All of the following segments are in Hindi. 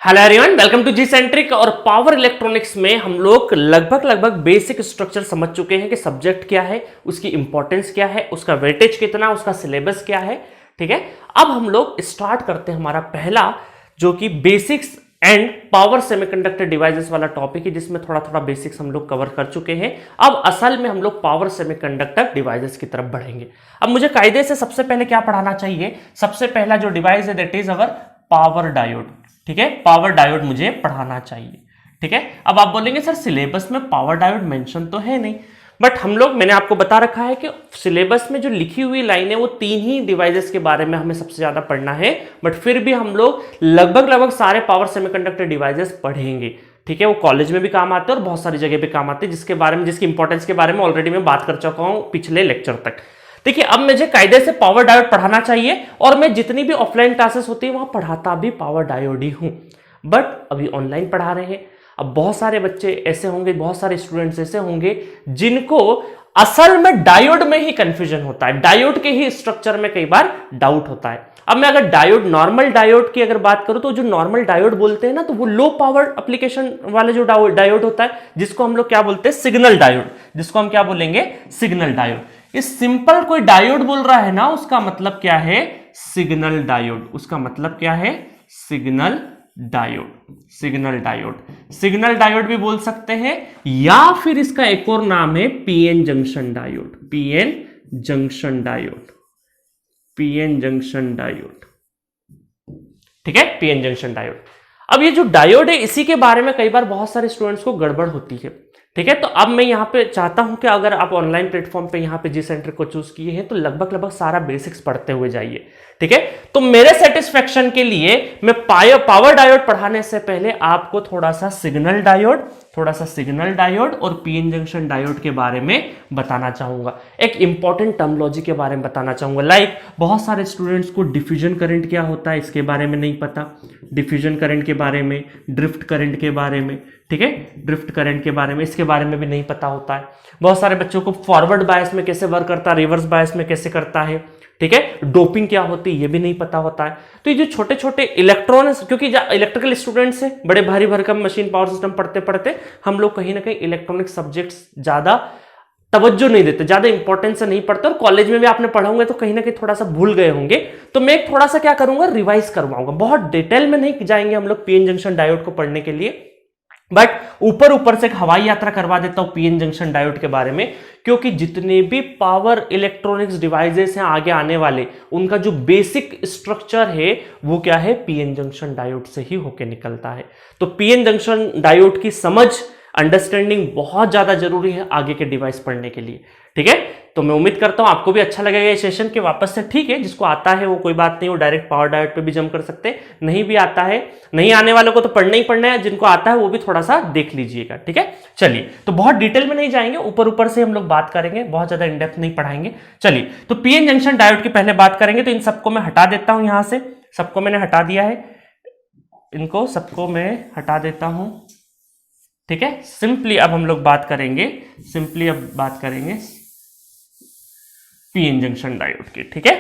Hello everyone, welcome to G centric. और पावर इलेक्ट्रॉनिक्स में हम लोग लगभग बेसिक स्ट्रक्चर समझ चुके हैं कि सब्जेक्ट क्या है, उसकी इंपॉर्टेंस क्या है, उसका वेटेज कितना, उसका सिलेबस क्या है। ठीक है, अब हम लोग स्टार्ट करते हैं हमारा पहला जो कि basics and power semiconductor devices वाला टॉपिक है, जिसमें थोड़ा थोड़ा बेसिक्स हम लोग कवर कर चुके हैं। अब असल में हम लोग पावर सेमीकंडक्टर डिवाइसेस की तरफ बढ़ेंगे। अब मुझे कायदे से सबसे पहले क्या पढ़ाना चाहिए? सबसे पहला जो डिवाइस है that is our power diode. ठीक है, पावर डायोड मुझे पढ़ाना चाहिए। ठीक है, अब आप बोलेंगे सर सिलेबस में पावर डायोड मेंशन तो है नहीं, बट हम लोग, मैंने आपको बता रखा है कि सिलेबस में जो लिखी हुई लाइन है वो 3 ही डिवाइसेस के बारे में हमें सबसे ज्यादा पढ़ना है, बट फिर भी हम लोग लगभग सारे पावर सेमीकंडक्टर डिवाइसेस पढ़ेंगे। ठीक है, वो कॉलेज में भी काम आते हैं और बहुत सारी जगह पे काम आते हैं, जिसके बारे में, जिसकी इंपॉर्टेंस के बारे में ऑलरेडी मैं बात कर चुका हूं पिछले लेक्चर तक। देखिए, अब मुझे कायदे से पावर डायोड पढ़ाना चाहिए, और मैं जितनी भी ऑफलाइन क्लासेस होती है वहां पढ़ाता भी पावर डायोड ही हूं, बट अभी ऑनलाइन पढ़ा रहे हैं। अब बहुत सारे बच्चे ऐसे होंगे, बहुत सारे स्टूडेंट्स ऐसे होंगे जिनको असल में डायोड में ही कंफ्यूजन होता है, डायोड के ही स्ट्रक्चर में कई बार डाउट होता है। अब मैं अगर डायोड, नॉर्मल डायोड की अगर बात करूं, तो जो नॉर्मल डायोड बोलते हैं ना, तो वो लो पावर एप्लीकेशन वाले जो डायोड होता है, जिसको हम लोग क्या बोलते हैं? Signal diode. जिसको हम क्या बोलेंगे? Signal diode. इस सिंपल कोई डायोड बोल रहा है ना, उसका मतलब क्या है? Signal diode. उसका मतलब क्या है? Signal diode. Signal diode, signal diode भी बोल सकते हैं, या फिर इसका एक और नाम है PN junction diode. PN junction diode, PN junction diode. ठीक है, पीएन जंक्शन डायोड। अब ये जो डायोड है, इसी के बारे में कई बार बहुत सारे स्टूडेंट्स को गड़बड़ होती है। ठीक है, तो अब मैं यहाँ पे चाहता हूं कि अगर आप ऑनलाइन प्लेटफॉर्म पे यहाँ पे जी सेंटर को चूज किए हैं, तो लगभग सारा बेसिक्स पढ़ते हुए जाइए। ठीक है, तो मेरे सेटिस्फेक्शन के लिए मैं पावर डायोड पढ़ाने से पहले आपको थोड़ा सा सिग्नल डायोड और पीएन जंक्शन डायोड के बारे में बताना चाहूंगा। एक इंपॉर्टेंट टर्मोलॉजी के बारे में बताना चाहूंगा। लाइक बहुत सारे स्टूडेंट्स को डिफ्यूजन करंट क्या होता है इसके बारे में नहीं पता, डिफ्यूजन करंट के बारे में, ड्रिफ्ट करंट के बारे में। ठीक है, ड्रिफ्ट करंट के बारे में, इसके बारे में भी नहीं पता होता है। बहुत सारे बच्चों को फॉरवर्ड बायस में कैसे वर्क करता है, रिवर्स बायस में कैसे करता है। ठीक है, डोपिंग क्या होती है ये भी नहीं पता होता है। तो ये जो छोटे छोटे इलेक्ट्रॉनिक्स, क्योंकि इलेक्ट्रिकल स्टूडेंट्स है, बड़े भारी भरकम मशीन पावर सिस्टम पढ़ते पढ़ते हम लोग कहीं ना कहीं इलेक्ट्रॉनिक सब्जेक्ट्स ज्यादा तवज्जो नहीं देते, ज्यादा इंपॉर्टेंस से नहीं पढ़ते, और कॉलेज में भी आपने पढ़ा होंगे तो कहीं ना कहीं थोड़ा सा भूल गए होंगे। तो मैं थोड़ा सा क्या करूंगा, रिवाइज करवाऊंगा। बहुत डिटेल में नहीं जाएंगे हम लोग पीएन जंक्शन डायोड को पढ़ने के लिए, बट ऊपर से एक हवाई यात्रा करवा देता हूं पीएन जंक्शन डायोड के बारे में, क्योंकि जितने भी पावर इलेक्ट्रॉनिक्स डिवाइसेस हैं आगे आने वाले, उनका जो बेसिक स्ट्रक्चर है वो क्या है? पीएन जंक्शन डायोड से ही होके निकलता है। तो पीएन जंक्शन डायोड की समझ, अंडरस्टैंडिंग बहुत ज्यादा जरूरी है आगे के डिवाइस पढ़ने के लिए। ठीक है, तो मैं उम्मीद करता हूं आपको भी अच्छा लगेगा ये सेशन के वापस से। ठीक है, जिसको आता है वो कोई बात नहीं, वो डायरेक्ट पावर डायोड पे भी जंप कर सकते हैं, नहीं भी आता है, नहीं आने वालों को तो पढ़ना ही पढ़ना है, जिनको आता है वो भी थोड़ा सा देख लीजिएगा। ठीक है, चलिए, तो बहुत डिटेल में नहीं जाएंगे, ऊपर से हम लोग बात करेंगे, बहुत ज्यादा इन डेप्थ नहीं पढ़ाएंगे। चलिए, तो पीएन जंक्शन डायोड की पहले बात करेंगे। तो इन सबको मैं हटा देता हूं, यहां से सबको मैंने हटा दिया है, इनको सबको मैं हटा देता हूं। ठीक है, सिंपली अब हम लोग बात करेंगे, पीएन जंक्शन डायोड की। ठीक है,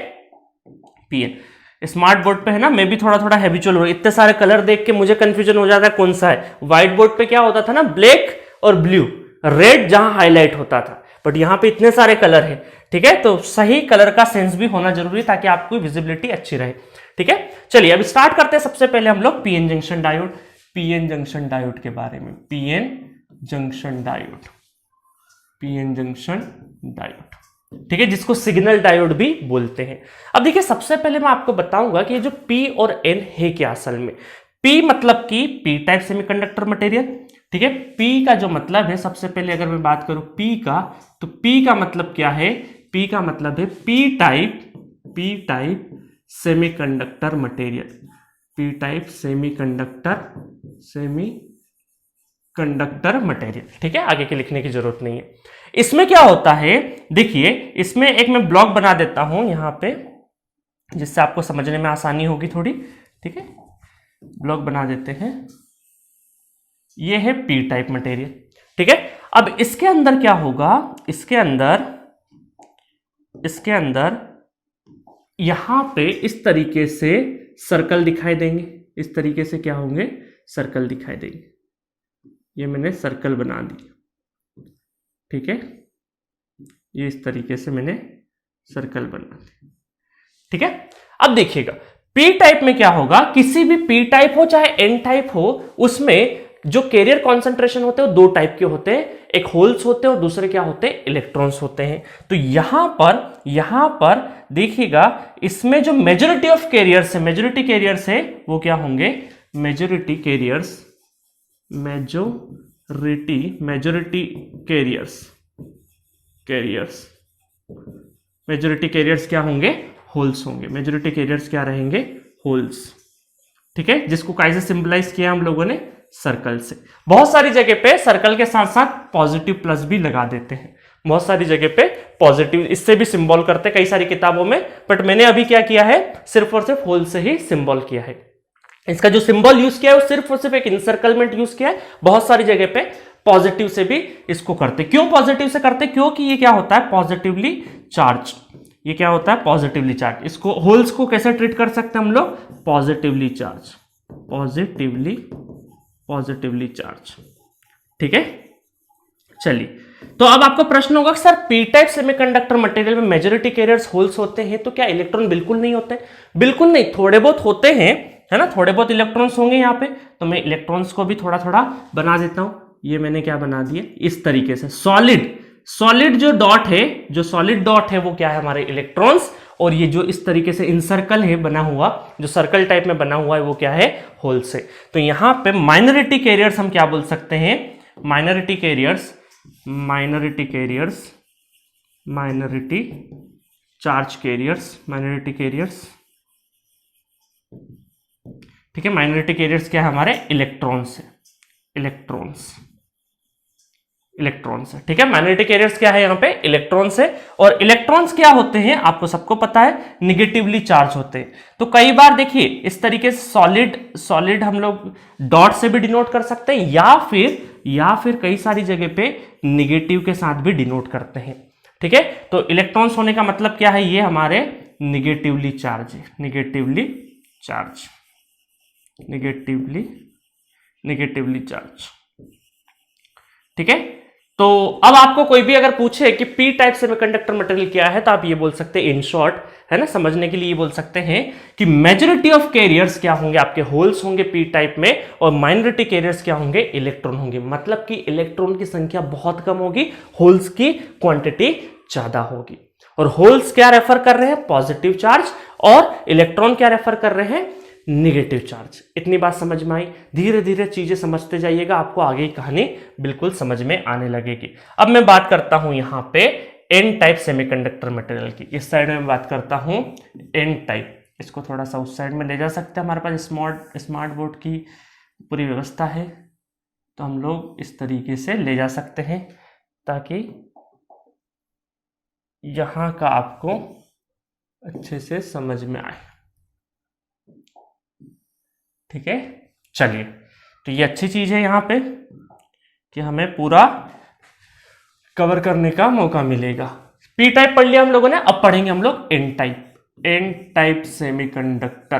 पीएन स्मार्ट बोर्ड पे है ना, मैं भी थोड़ा हैबिचुअल हो, इतने सारे कलर देख के मुझे कंफ्यूजन हो जाता है कौन सा है। व्हाइट बोर्ड पे क्या होता था ना, ब्लैक और ब्लू, रेड जहां हाईलाइट होता था, बट यहां पे इतने सारे कलर है। ठीक है, तो सही कलर का सेंस भी होना जरूरी है ताकि आपकी विजिबिलिटी अच्छी रहे। ठीक है, चलिए अब स्टार्ट करते हैं। सबसे पहले हम लोग पीएन जंक्शन डायोड के बारे में। पीएन जंक्शन डायोड, ठीक है, जिसको सिग्नल डायोड भी बोलते हैं। अब देखिए, सबसे पहले मैं आपको बताऊंगा कि ये जो P और N है क्या असल में। P मतलब कि P टाइप सेमीकंडक्टर मटेरियल। ठीक है, P का जो मतलब है, सबसे पहले अगर मैं बात करूं P का, तो P का मतलब क्या है? P का मतलब है P type semiconductor material. P type semiconductor material. ठीक है, आगे के लिखने की जरूरत नहीं है। इसमें क्या होता है, देखिए, इसमें एक मैं ब्लॉक बना देता हूं यहां पे, जिससे आपको समझने में आसानी होगी थोड़ी। ठीक है, ब्लॉक बना देते हैं, ये है पी टाइप मटेरियल। ठीक है, अब इसके अंदर क्या होगा, इसके अंदर यहां पे इस तरीके से सर्कल दिखाई देंगे। इस तरीके से क्या होंगे? सर्कल दिखाई देंगे। ये मैंने सर्कल बना दी, ठीक है, ये इस तरीके से मैंने सर्कल बना दी, ठीक है। अब देखिएगा पी टाइप में क्या होगा, किसी भी पी टाइप हो चाहे एन टाइप हो, उसमें जो कैरियर कॉन्सेंट्रेशन होते हैं वो दो टाइप के होते हैं, एक होल्स होते हैं और दूसरे क्या होते हैं, इलेक्ट्रॉन्स होते हैं। तो यहां पर देखिएगा इसमें जो मेजॉरिटी ऑफ कैरियर्स है, मेजॉरिटी कैरियर्स है वो क्या होंगे, मेजॉरिटी कैरियर्स क्या होंगे, होल्स होंगे। मेजॉरिटी कैरियर्स क्या रहेंगे, होल्स, ठीक है, जिसको कैसे सिंबलाइज किया हम लोगों ने, सर्कल से। बहुत सारी जगह पे सर्कल के साथ साथ पॉजिटिव प्लस भी लगा देते हैं, बहुत सारी जगह पे पॉजिटिव इससे भी सिंबल करते हैं कई सारी किताबों में, बट मैंने अभी क्या किया है, सिर्फ और सिर्फ होल से ही सिंबल किया है। इसका जो सिंबल यूज किया है वो सिर्फ और सिर्फ एक इंसर्कलमेंट यूज किया है। बहुत सारी जगह पे पॉजिटिव से भी इसको करते, क्यों पॉजिटिव से करते, क्योंकि ये क्या होता है, पॉजिटिवली चार्ज, ये क्या होता है, पॉजिटिवली चार्ज। इसको होल्स को कैसे ट्रीट कर सकते हैं हम लोग, पॉजिटिवली चार्ज, पॉजिटिवली चार्ज, ठीक है। चलिए, तो अब आपका प्रश्न होगा sir P type semiconductor material में मेजॉरिटी कैरियर्स होल्स होते हैं तो क्या इलेक्ट्रॉन बिल्कुल नहीं होते, बिल्कुल नहीं, थोड़े बहुत होते हैं, है ना, थोड़े बहुत इलेक्ट्रॉन्स होंगे यहाँ पे। तो मैं इलेक्ट्रॉन्स को भी थोड़ा थोड़ा बना देता हूं, ये मैंने क्या बना दिया, इस तरीके से सॉलिड जो डॉट है, जो सॉलिड डॉट है वो क्या है, हमारे इलेक्ट्रॉन्स, और ये जो इस तरीके से इनसर्कल है बना हुआ, जो सर्कल टाइप में बना हुआ है वो क्या है, होल्स है। तो यहां पे माइनॉरिटी कैरियर्स हम क्या बोल सकते हैं, माइनॉरिटी चार्ज कैरियर्स, ठीक है। माइनॉरिटी कैरियर्स क्या है, हमारे इलेक्ट्रॉन्स है, इलेक्ट्रॉन्स है, ठीक है। माइनॉरिटी कैरियर्स क्या है, यहाँ पे इलेक्ट्रॉन्स है, और इलेक्ट्रॉन्स क्या होते हैं आपको सबको पता है, निगेटिवली चार्ज होते हैं। तो कई बार देखिए इस तरीके से सॉलिड हम लोग डॉट से भी डिनोट कर सकते हैं, या फिर कई सारी जगह पे निगेटिव के साथ भी डिनोट करते हैं, ठीक है। तो इलेक्ट्रॉन्स होने का मतलब क्या है, ये हमारे निगेटिवली चार्ज है, निगेटिवली चार्ज, ठीक है। तो अब आपको कोई भी अगर पूछे कि पी टाइप सेमीकंडक्टर मटेरियल क्या है, तो आप ये बोल सकते हैं इन शॉर्ट, है ना, समझने के लिए ये बोल सकते हैं कि मेजॉरिटी ऑफ कैरियर्स क्या होंगे, आपके होल्स होंगे पी टाइप में, और माइनॉरिटी कैरियर्स क्या होंगे, इलेक्ट्रॉन होंगे। मतलब कि इलेक्ट्रॉन की संख्या बहुत कम होगी, होल्स की क्वांटिटी ज्यादा होगी। और होल्स क्या रेफर कर रहे हैं, पॉजिटिव चार्ज, और इलेक्ट्रॉन क्या रेफर कर रहे हैं, निगेटिव चार्ज। इतनी बात समझ में आई, धीरे धीरे चीजें समझते जाइएगा, आपको आगे की कहानी बिल्कुल समझ में आने लगेगी। अब मैं बात करता हूं यहां पे एन टाइप सेमीकंडक्टर मटेरियल की, इस साइड में बात करता हूं एन टाइप, इसको थोड़ा सा उस साइड में ले जा सकते हैं, हमारे पास स्मार्ट बोर्ड की पूरी व्यवस्था है, तो हम लोग इस तरीके से ले जा सकते हैं ताकि यहां का आपको अच्छे से समझ में आए, ठीक है। चलिए, तो ये अच्छी चीज है यहां पे कि हमें पूरा कवर करने का मौका मिलेगा। पी टाइप पढ़ लिया हम लोगों ने, अब पढ़ेंगे हम लोग एन टाइप सेमीकंडक्टर,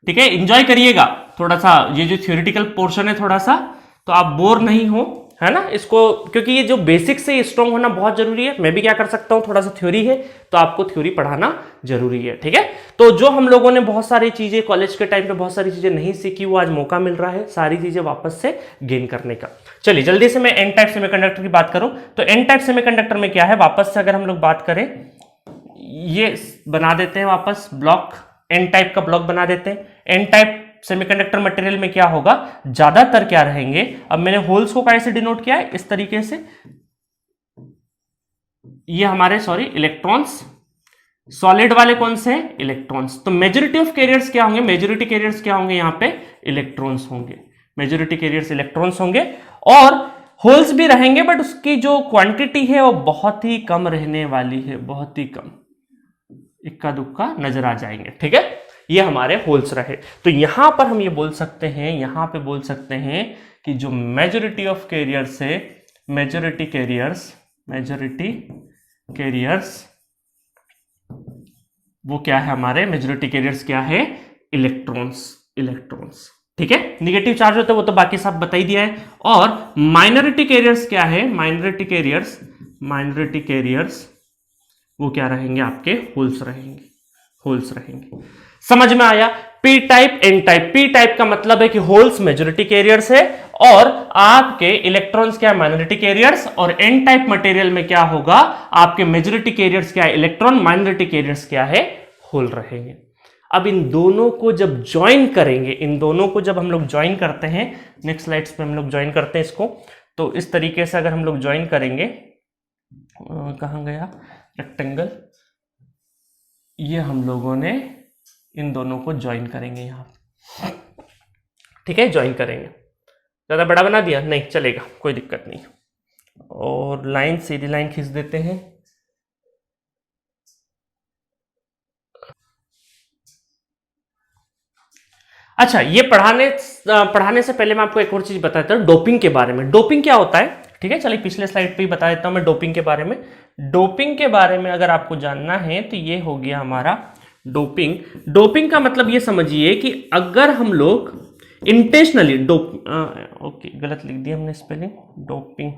ठीक है। एंजॉय करिएगा थोड़ा सा, ये जो थ्योरेटिकल पोर्शन है थोड़ा सा, तो आप बोर नहीं हो, है ना, इसको, क्योंकि ये जो बेसिक से स्ट्रॉन्ग होना बहुत जरूरी है। मैं भी क्या कर सकता हूं, थोड़ा सा थ्योरी है तो आपको थ्योरी पढ़ाना जरूरी है, ठीक है। तो जो हम लोगों ने बहुत सारी चीजें कॉलेज के टाइम पे बहुत सारी चीजें नहीं सीखी, वो आज मौका मिल रहा है सारी चीजें वापस से गेन करने का। चलिए जल्दी से मैं एन टाइप सेमीकंडक्टर की बात करूं, तो एन टाइप सेमीकंडक्टर में क्या है, वापस से अगर हम लोग बात करें, ये बना देते हैं वापस ब्लॉक, एन टाइप का ब्लॉक बना देते हैं। एन टाइप सेमीकंडक्टर मटेरियल में क्या होगा, ज्यादातर क्या रहेंगे, अब मैंने होल्स को कैसे डिनोट किया है, इस तरीके से, ये हमारे इलेक्ट्रॉन्स, सॉलिड वाले कौन से हैं, इलेक्ट्रॉन्स। तो मेजॉरिटी ऑफ कैरियर्स क्या होंगे, मेजॉरिटी कैरियर्स क्या होंगे, यहां पे इलेक्ट्रॉन्स होंगे, मेजॉरिटी कैरियर्स इलेक्ट्रॉन्स होंगे, और होल्स भी रहेंगे, बट उसकी जो क्वांटिटी है वो बहुत ही कम रहने वाली है, बहुत ही कम, इक्का दुक्का नजर आ जाएंगे, ठीक है। ये हमारे होल्स रहे। तो यहां पर हम ये बोल सकते हैं, यहां पे बोल सकते हैं कि जो मेजॉरिटी ऑफ कैरियर्स है, मेजॉरिटी कैरियर्स वो क्या है, हमारे मेजॉरिटी कैरियर्स क्या है, इलेक्ट्रॉन्स, इलेक्ट्रॉन्स। ठीक है, नेगेटिव चार्ज होता है वो तो बाकी सब बता ही दिया है। और माइनॉरिटी कैरियर्स क्या है, माइनॉरिटी कैरियर्स, माइनॉरिटी कैरियर्स वो क्या रहेंगे आपके, होल्स रहेंगे, होल्स रहेंगे। समझ में आया? P type, N type. P type का मतलब है कि होल्स मेजॉरिटी कैरियर्स है और आपके इलेक्ट्रॉन्स क्या है, माइनॉरिटी कैरियर्स। और एन टाइप मटेरियल में क्या होगा, आपके मेजॉरिटी कैरियर्स क्या है, इलेक्ट्रॉन, माइनॉरिटी कैरियर्स क्या है, होल रहेंगे। अब इन दोनों को जब ज्वाइन करेंगे, इन दोनों को जब हम लोग ज्वाइन करते हैं, नेक्स्ट स्लाइड्स पे हम लोग ज्वाइन करते हैं इसको, तो इस तरीके से अगर हम लोग ज्वाइन करेंगे, कहां गया रेक्टेंगल, ये हम लोगों ने इन दोनों को ज्वाइन करेंगे यहां। ठीक है, ज्वाइन करेंगे। ज्यादा बड़ा बना दिया, नहीं चलेगा, कोई दिक्कत नहीं। और लाइन, सीधी लाइन खींच देते हैं। अच्छा, ये पढ़ाने से पहले मैं आपको एक और चीज बता देता हूँ डोपिंग के बारे में। डोपिंग क्या होता है, ठीक है, चलिए पिछले स्लाइड पे ही बता देता हूं मैं डोपिंग के बारे में। डोपिंग के बारे में अगर आपको जानना है तो ये हो गया हमारा डोपिंग। डोपिंग का मतलब ये समझिए कि अगर हम लोग इंटेंशनली ओके गलत लिख दिया हमने स्पेलिंग, डोपिंग,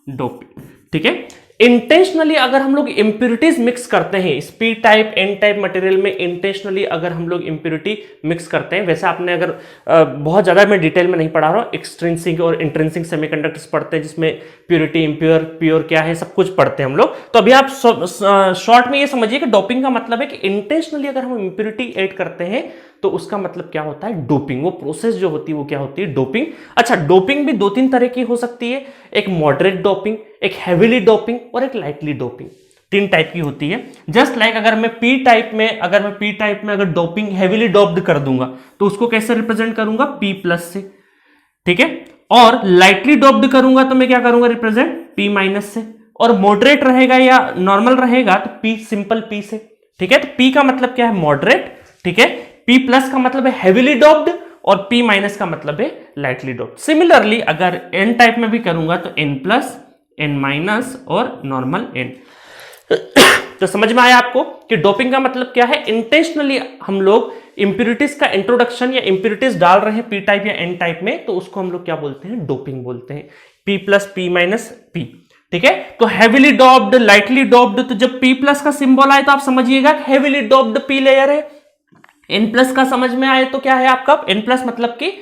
डोपिंग, ठीक है। इंटेंशनली अगर हम लोग इंप्योरिटीज मिक्स करते हैं, P type N type material में इंटेंशनली अगर हम लोग इंप्योरिटी मिक्स करते हैं, वैसे आपने अगर बहुत ज्यादा मैं डिटेल में नहीं पढ़ा रहा हूं, एक्सट्रिंसिक और इंट्रिंसिक सेमीकंडक्टर्स पढ़ते हैं जिसमें प्योरिटी, इम्प्योर, प्योर क्या है, सब कुछ पढ़ते हैं हम लोग। तो अभी आप शॉर्ट में ये समझिए कि डोपिंग का मतलब है कि इंटेंशनली अगर हम इंप्योरिटी ऐड करते हैं तो उसका मतलब क्या होता है, डोपिंग। वो प्रोसेस जो होती है वो क्या होती है, डोपिंग। अच्छा, डोपिंग भी दो तीन तरह की हो सकती है, एक मॉडरेट डोपिंग, एक हैवीली डोपिंग और एक लाइटली डोपिंग। तीन टाइप की होती है। जस्ट लाइक अगर मैं पी टाइप में अगर डोपिंग हैवीली डोप्ड कर दूंगा तो उसको कैसे रिप्रेजेंट करूंगा, पी प्लस से, ठीक है। और लाइटली डोप्ड करूंगा तो मैं क्या करूंगा, रिप्रेजेंट पी माइनस से। और मॉडरेट रहेगा या नॉर्मल रहेगा तो पी, सिंपल पी से, ठीक है। तो पी का मतलब क्या है, मॉडरेट, ठीक है। पी प्लस का मतलब है हैवीली डोप्ड और पी माइनस का मतलब है लाइटली डोप्ड। सिमिलरली अगर एन टाइप में भी करूंगा तो एन प्लस, एन माइनस और नॉर्मल एन। तो समझ में आया आपको कि डोपिंग का मतलब क्या है, इंटेंशनली हम लोग इंप्योरिटीज का इंट्रोडक्शन या इंप्योरिटीज डाल रहे हैं पी टाइप या एन टाइप में, तो उसको हम लोग क्या बोलते हैं, डोपिंग बोलते हैं। P plus, P minus, P, ठीक है। तो हैवीली डोप्ड, लाइटली डोप्ड, तो जब पी प्लस का सिंबल आए तो आप समझिएगा हैवीली डोप्ड पी लेयर है। एन प्लस का समझ में आए तो क्या है आपका, एन प्लस मतलब कि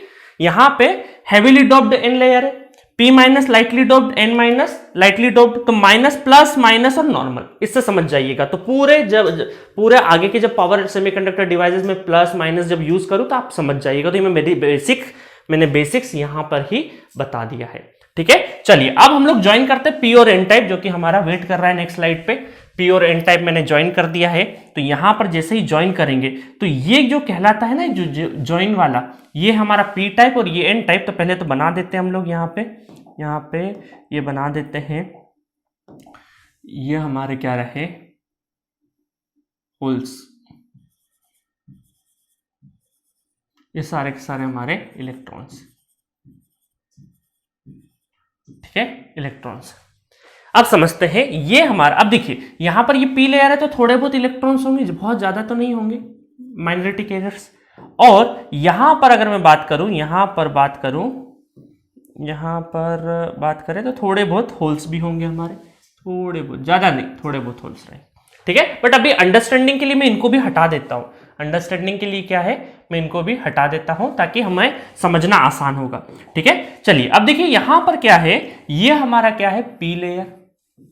यहां पे हैवीली डोप्ड एन लेयर है, P minus lightly doped, N minus lightly doped, तो माइनस प्लस माइनस और नॉर्मल, इससे समझ जाइएगा। तो पूरे आगे के जब पावर सेमीकंडक्टर डिवाइसेस में प्लस माइनस जब यूज करूं तो आप समझ जाइएगा। तो मैंने बेसिक्स यहां पर ही बता दिया है, ठीक है। चलिए अब हम लोग ज्वाइन करते हैं पी और एन टाइप, जो कि हमारा वेट कर रहा है नेक्स्ट स्लाइड पे। पी और एन टाइप मैंने ज्वाइन कर दिया है। तो यहां पर जैसे ही ज्वाइन करेंगे तो ये जो कहलाता है ना, जो ज्वाइन वाला, ये हमारा पी टाइप और ये एन टाइप। तो पहले तो बना देते हैं हम लोग यहाँ पे ये बना देते हैं, ये हमारे क्या रहे, होल्स, ये सारे के सारे हमारे इलेक्ट्रॉन्स, ठीक है, इलेक्ट्रॉन्स। अब समझते हैं ये हमारा, अब देखिए यहां पर ये पी लेयर है तो थोड़े बहुत इलेक्ट्रॉन्स होंगे, बहुत ज्यादा तो नहीं होंगे, माइनॉरिटी कैरियर्स। और यहां पर अगर मैं बात करूं, यहां पर बात करें तो थोड़े बहुत होल्स भी होंगे हमारे, थोड़े बहुत, ज्यादा नहीं, थोड़े बहुत होल्स रहे, ठीक है। बट अभी अंडरस्टैंडिंग के लिए मैं इनको भी हटा देता हूं, अंडरस्टैंडिंग के लिए क्या है, मैं इनको भी हटा देता हूं ताकि हमें समझना आसान होगा, ठीक है। चलिए अब देखिए यहां पर क्या है, ये हमारा क्या है, पी लेयर,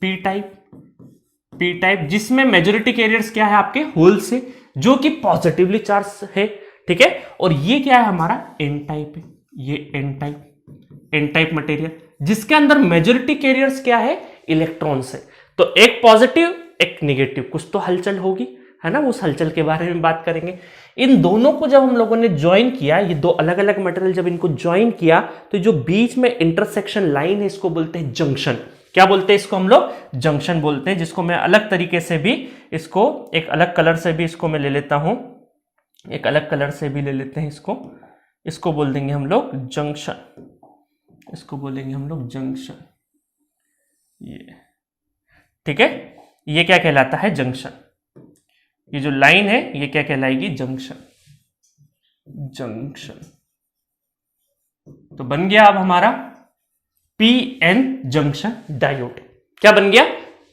पी टाइप, जिसमें मेजॉरिटी कैरियर्स क्या है आपके, होल्स है, जो कि पॉजिटिवली चार्ज है, ठीक है। और ये क्या है हमारा, एन टाइप है, ये एन टाइप मटेरियल, जिसके अंदर मेजॉरिटी कैरियर्स क्या है, इलेक्ट्रॉन्स है। तो एक पॉजिटिव एक नेगेटिव, कुछ तो हलचल होगी, है ना, उस हलचल के बारे में बात करेंगे। इन दोनों को जब हम लोगों ने ज्वाइन किया, ये दो अलग अलग मटेरियल जब इनको ज्वाइन किया, तो जो बीच में इंटरसेक्शन लाइन है इसको बोलते हैं जंक्शन। क्या बोलते हैं इसको हम लोग, जंक्शन बोलते हैं, जिसको मैं अलग तरीके से भी, इसको एक अलग कलर से भी इसको मैं ले लेता हूं, एक अलग कलर से भी ले लेते हैं इसको बोल देंगे हम लोग जंक्शन, इसको बोलेंगे हम लोग जंक्शन, ये, ठीक है। ये क्या कहलाता है, जंक्शन। ये जो लाइन है ये क्या कहलाएगी, जंक्शन, जंक्शन। तो बन गया अब हमारा पीएन जंक्शन डायोड। क्या बन गया?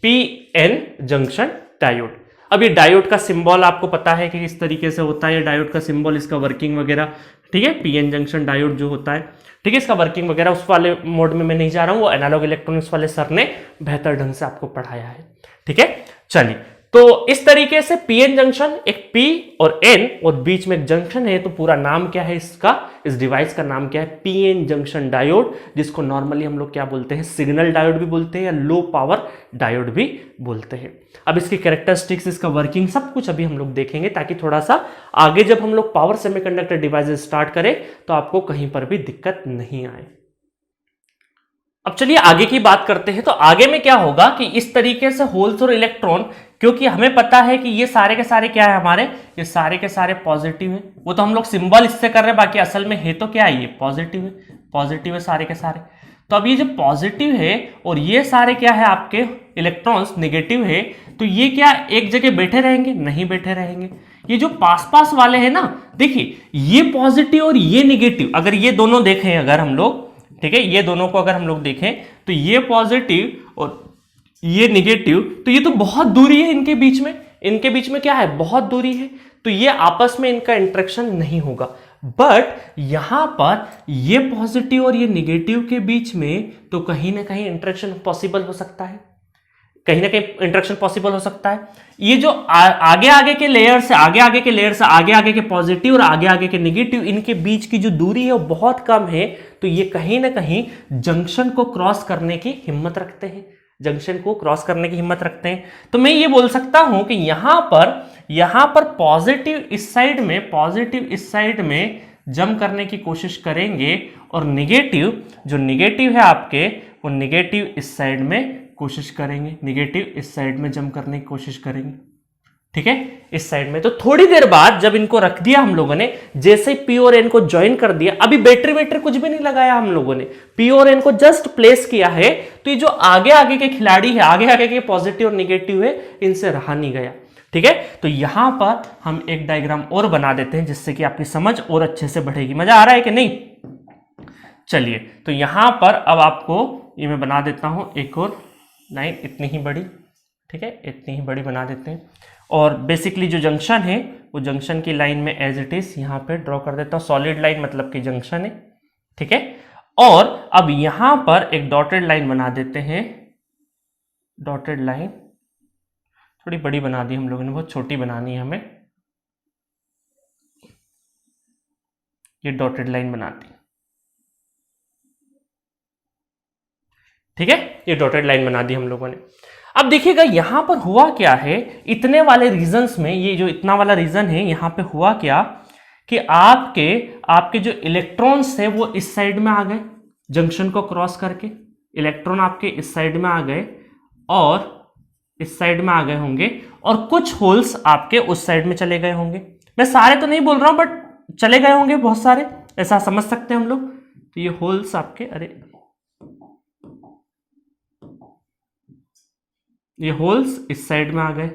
PN junction diode. अब ये डायोड का सिंबल आपको पता है कि किस तरीके से होता है डायोड का सिंबल, इसका वर्किंग वगैरह, ठीक है। पीएन जंक्शन डायोड जो होता है, ठीक है, इसका वर्किंग वगैरह उस वाले मोड में मैं नहीं जा रहा हूं, वो एनालॉग इलेक्ट्रॉनिक्स वाले सर ने बेहतर ढंग से आपको पढ़ाया है, ठीक है। चलिए, तो इस तरीके से पीएन जंक्शन, एक पी और एन और बीच में एक जंक्शन है, तो पूरा नाम क्या है इसका, इस डिवाइस का नाम क्या है? पीएन जंक्शन डायोड, जिसको नॉर्मली हम लोग क्या बोलते हैं? सिग्नल डायोड भी बोलते हैं या लो पावर डायोड भी बोलते हैं। अब इसकी कैरेक्टरिस्टिक्स, इसका वर्किंग, सब कुछ अभी हम लोग देखेंगे, ताकि थोड़ा सा आगे जब हम लोग पावर सेमीकंडक्टर डिवाइसेस स्टार्ट करें तो आपको कहीं पर भी दिक्कत नहीं आए। अब चलिए आगे की बात करते हैं। तो आगे में क्या होगा कि इस तरीके से होल्स और इलेक्ट्रॉन, क्योंकि हमें पता है कि ये सारे के सारे क्या है हमारे, ये सारे के सारे पॉजिटिव है, वो तो हम लोग सिंबल इससे कर रहे हैं, बाकी असल में है तो क्या है, ये पॉजिटिव है, पॉजिटिव है सारे के सारे। तो अब ये जो पॉजिटिव है और ये सारे क्या है आपके इलेक्ट्रॉन्स नेगेटिव है, तो ये क्या एक जगह बैठे रहेंगे? नहीं बैठे रहेंगे। ये जो पास पास वाले हैं ना, देखिए ये पॉजिटिव और ये नेगेटिव, अगर ये दोनों देखें अगर हम लोग, ठीक है, ये दोनों को अगर हम लोग देखें तो ये पॉजिटिव और ये नेगेटिव, तो ये तो बहुत दूरी है इनके बीच में, इनके बीच में क्या है, बहुत दूरी है, तो ये आपस में इनका इंटरेक्शन नहीं होगा। बट यहां पर ये पॉजिटिव और ये नेगेटिव के बीच में तो कहीं ना कहीं इंटरेक्शन पॉसिबल हो सकता है, कहीं ना कहीं इंटरेक्शन पॉसिबल हो सकता है। ये जो आगे आगे के लेयर से आगे आगे के लेयर से आगे आगे के पॉजिटिव और आगे आगे के नेगेटिव, इनके बीच की जो दूरी है वो बहुत कम है, तो ये कहीं ना कहीं जंक्शन को क्रॉस करने की हिम्मत रखते हैं, जंक्शन को क्रॉस करने की हिम्मत रखते हैं। तो मैं ये बोल सकता हूं कि यहां पर पॉजिटिव इस साइड में, पॉजिटिव इस साइड में जम करने की कोशिश करेंगे, और नेगेटिव, जो नेगेटिव है आपके, वो नेगेटिव इस साइड में कोशिश करेंगे, नेगेटिव इस साइड में जम करने की कोशिश करेंगे, ठीक है, इस साइड में। तो थोड़ी देर बाद जब इनको रख दिया हम लोगों ने, जैसे पी और एन को ज्वाइन कर दिया, अभी बैटरी वेटरी कुछ भी नहीं लगाया हम लोगों ने, पी और एन को जस्ट प्लेस किया है, तो ये जो आगे आगे के खिलाड़ी है, आगे आगे के पॉजिटिव और नेगेटिव है, इनसे रहा नहीं गया, ठीक है। तो यहां पर हम एक डायग्राम और बना देते हैं, जिससे कि आपकी समझ और अच्छे से बढ़ेगी। मजा आ रहा है कि नहीं? चलिए, तो यहां पर अब आपको ये मैं बना देता हूं एक और लाइन, इतनी ही बड़ी, ठीक है, इतनी ही बड़ी बना देते हैं। और बेसिकली जो जंक्शन है, वो जंक्शन की लाइन में एज इट इज यहां पे ड्रॉ कर देता हूं, सॉलिड लाइन मतलब कि जंक्शन है, ठीक है। और अब यहां पर एक डॉटेड लाइन बना देते हैं, डॉटेड लाइन थोड़ी बड़ी बना दी हम लोगों ने, बहुत छोटी बनानी है हमें, ये डॉटेड लाइन बनाती, ठीक है, ये डॉटेड लाइन बना दी हम लोगों ने। अब देखिएगा यहां पर हुआ क्या है, इतने वाले रीजन्स में, ये जो इतना वाला रीजन है, यहां पे हुआ क्या कि आपके जो इलेक्ट्रॉन्स है वो इस साइड में आ गए, जंक्शन को क्रॉस करके इलेक्ट्रॉन आपके इस साइड में आ गए और इस साइड में आ गए होंगे, और कुछ होल्स आपके उस साइड में चले गए होंगे। मैं सारे तो नहीं बोल रहा हूं, बट चले गए होंगे बहुत सारे, ऐसा समझ सकते हैं हम लोग। तो ये होल्स आपके, अरे ये होल्स इस साइड में आ गए,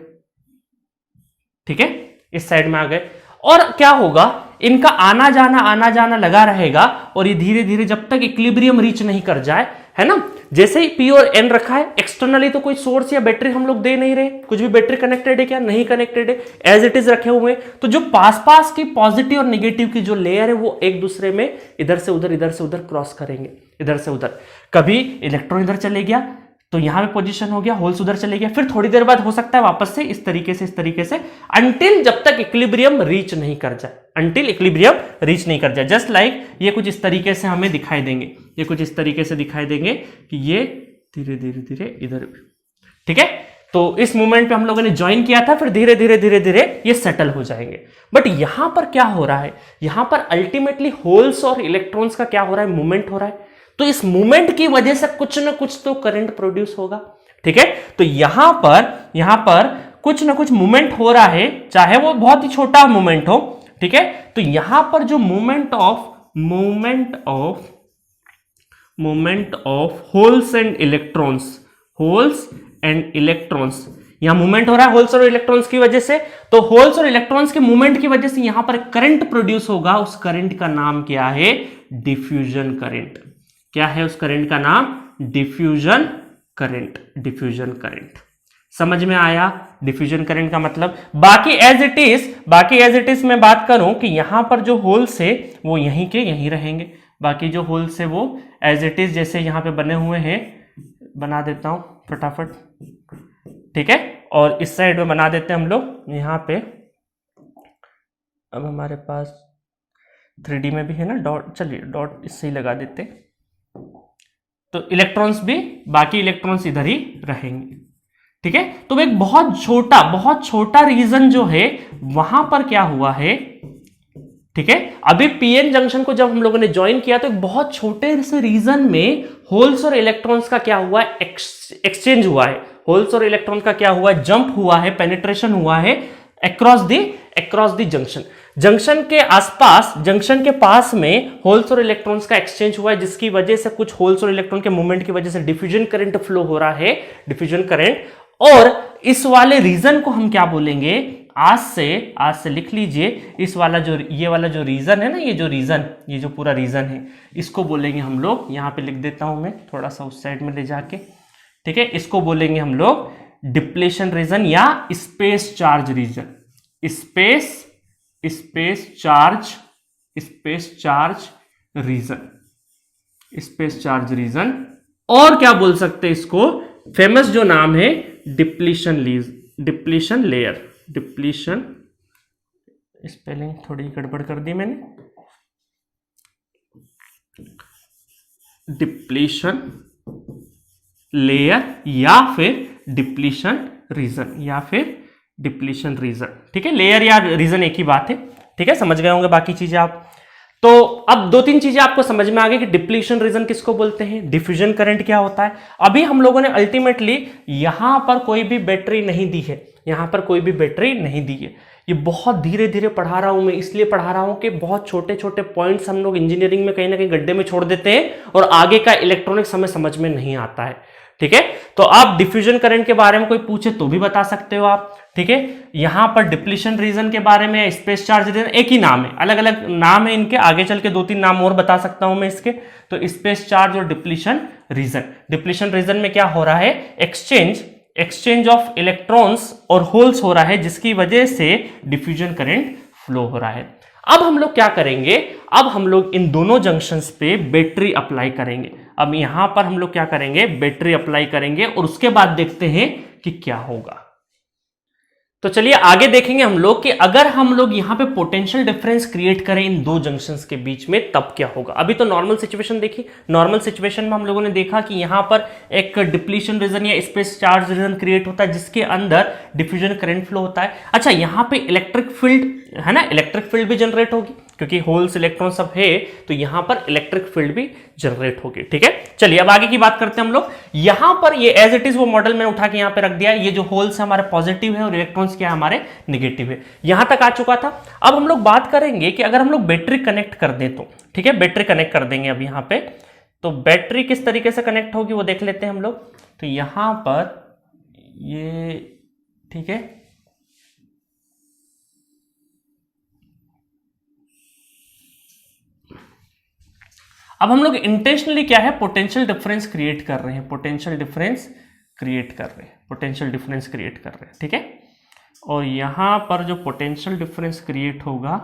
ठीक है, इस साइड में आ गए, और क्या होगा, इनका आना जाना लगा रहेगा, और ये धीरे धीरे जब तक इक्विलिब्रियम रीच नहीं कर जाए, है ना, जैसे ही पी और एन रखा है, एक्सटर्नली तो कोई सोर्स या बैटरी हम लोग दे नहीं रहे, कुछ भी बैटरी कनेक्टेड है क्या, नहीं कनेक्टेड है, एज इट इज रखे हुए हैं। तो जो पास पास की पॉजिटिव और नेगेटिव की जो लेयर है, वो एक दूसरे में इधर से उधर क्रॉस करेंगे, इधर से उधर। कभी इलेक्ट्रॉन इधर चले गया तो यहां पे पोजीशन हो गया, होल्स उधर चले गया, फिर थोड़ी देर बाद हो सकता है वापस से इस तरीके से, अंटिल जब तक इक्विलिब्रियम रीच नहीं कर जाए, अंटिल इक्विलिब्रियम रीच नहीं कर जाए। जस्ट लाइक ये कुछ इस तरीके से हमें दिखाई देंगे, ये कुछ इस तरीके से दिखाई देंगे कि ये धीरे धीरे इधर, ठीक है। तो इस मूवमेंट पे हम लोगों ने ज्वाइन किया था, फिर धीरे धीरे ये सेटल हो जाएंगे। बट यहां पर क्या हो रहा है, यहां पर अल्टीमेटली होल्स और इलेक्ट्रॉन्स का क्या हो रहा है, मूवमेंट हो रहा है। तो इस मूवमेंट की वजह से कुछ ना कुछ तो करंट प्रोड्यूस होगा, ठीक है। तो यहां पर कुछ ना कुछ मूवमेंट हो रहा है, चाहे वो बहुत ही छोटा मूवमेंट हो, ठीक है। तो यहां पर जो movement of holes and electrons यहां मूवमेंट हो रहा है होल्स और इलेक्ट्रॉन्स की वजह से, तो होल्स और इलेक्ट्रॉन्स के मूवमेंट की वजह से यहां पर करंट प्रोड्यूस होगा। उस करंट का नाम क्या है? Diffusion current. क्या है उस करंट का नाम? Diffusion current. डिफ्यूजन करंट समझ में आया? डिफ्यूजन करंट का मतलब बाकी एज इट इज मैं बात करूं कि यहां पर जो होल्स है वो यहीं के यहीं रहेंगे, बाकी जो होल्स है वो एज इट इज जैसे यहां पे बने हुए हैं, बना देता हूं फटाफट, ठीक है। और इस साइड में बना देते हैं हम लोग यहां पे। अब हमारे पास 3D में भी है ना डॉट, चलिए डॉट इससे ही लगा देते हैं, तो इलेक्ट्रॉन्स भी, बाकी इलेक्ट्रॉन्स इधर ही रहेंगे, ठीक है। तो एक बहुत छोटा रीजन जो है वहां पर क्या हुआ है, ठीक है। अभी पीएन जंक्शन को जब हम लोगों ने ज्वाइन किया तो एक बहुत छोटे से रीजन में होल्स और इलेक्ट्रॉन्स का क्या हुआ है? एक्सचेंज हुआ है। होल्स और इलेक्ट्रॉन का क्या हुआ है? जंप हुआ है, पेनिट्रेशन हुआ है अक्रॉस द जंक्शन। जंक्शन के आसपास, जंक्शन के पास में होल्स और इलेक्ट्रॉन्स का एक्सचेंज हुआ है, जिसकी वजह से कुछ होल्स और इलेक्ट्रॉन के मूवमेंट की वजह से डिफ्यूजन करंट फ्लो हो रहा है, डिफ्यूजन करंट। और इस वाले रीजन को हम क्या बोलेंगे? आज से लिख लीजिए, इस वाला जो ये वाला जो रीजन है ना, ये जो पूरा रीजन है, इसको बोलेंगे हम लोग, यहां पे लिख देता हूं मैं थोड़ा सा उस साइड में ले जाके, ठीक है। इसको बोलेंगे हम लोग डिप्लेशन रीजन या space charge region. Space charge region. और क्या बोल सकते हैं इसको? फेमस जो नाम है डिप्लीशन लेयर। डिप्लीशन, स्पेलिंग थोड़ी गड़बड़ कर दी मैंने, डिप्लीशन लेयर या फिर डिप्लीशन रीजन, ठीक है। लेयर या रीजन एक ही बात है, ठीक है। समझ गए होंगे बाकी चीजें आप। तो अब 2-3 चीजें आपको समझ में आ गई कि डिप्लीशन रीजन किसको बोलते हैं, डिफ्यूजन करंट क्या होता है। अभी हम लोगों ने अल्टीमेटली यहां पर कोई भी बैटरी नहीं दी है, ये बहुत धीरे धीरे पढ़ा रहा हूं मैं, इसलिए पढ़ा रहा हूं कि बहुत छोटे छोटे पॉइंट्स हम लोग इंजीनियरिंग में कहीं ना कहीं गड्ढे में छोड़ देते हैं और आगे का इलेक्ट्रॉनिक्स हमें समझ में नहीं आता है, ठीक है। तो आप डिफ्यूजन करंट के बारे में कोई पूछे तो भी बता सकते हो आप, ठीक है। यहां पर डिप्लीशन रीजन के बारे में, स्पेस चार्ज रीजन एक ही नाम है, अलग अलग नाम है इनके, आगे चल के 2-3 नाम और बता सकता हूं मैं इसके। तो स्पेस चार्ज और डिप्लीशन रीजन में क्या हो रहा है? एक्सचेंज ऑफ इलेक्ट्रॉन्स और होल्स हो रहा है, जिसकी वजह से डिफ्यूजन करंट फ्लो हो रहा है। अब हम लोग क्या करेंगे? अब हम लोग इन दोनों जंक्शंस पे बैटरी अप्लाई करेंगे। अब यहां पर हम लोग क्या करेंगे? बैटरी अप्लाई करेंगे और उसके बाद देखते हैं कि क्या होगा। तो चलिए आगे देखेंगे हम लोग कि अगर हम लोग यहां पे पोटेंशियल डिफरेंस क्रिएट करें इन दो जंक्शंस के बीच में तब क्या होगा। अभी तो नॉर्मल सिचुएशन देखी, नॉर्मल सिचुएशन में हम लोगों ने देखा कि यहां पर एक डिप्लीशन रीजन या स्पेस चार्ज रीजन क्रिएट होता है, जिसके अंदर डिफ्यूजन करंट फ्लो होता है। अच्छा, यहां पे इलेक्ट्रिक फील्ड है ना, इलेक्ट्रिक फील्ड भी जनरेट होगी क्योंकि होल्स इलेक्ट्रॉन सब है, तो यहां पर इलेक्ट्रिक फील्ड भी जनरेट होगी, ठीक है। चलिए अब आगे की बात करते हैं हम लोग। यहां पर ये एज इट इज वो मॉडल मैंने उठा के यहां पे रख दिया। ये जो होल्स है हमारे पॉजिटिव है और इलेक्ट्रॉन्स क्या है हमारे नेगेटिव है। यहां तक आ चुका था। अब हम लोग बात करेंगे कि अगर हम लोग बैटरी कनेक्ट कर दें तो, ठीक है, बैटरी कनेक्ट कर देंगे अब यहां पे, तो बैटरी किस तरीके से कनेक्ट होगी वो देख लेते हैं हम लोग। तो यहां पर ये, ठीक है, अब हम लोग इंटेंशनली क्या है, पोटेंशियल डिफरेंस क्रिएट कर रहे हैं, पोटेंशियल डिफरेंस क्रिएट कर रहे हैं, ठीक है। और यहां पर जो पोटेंशियल डिफरेंस क्रिएट होगा,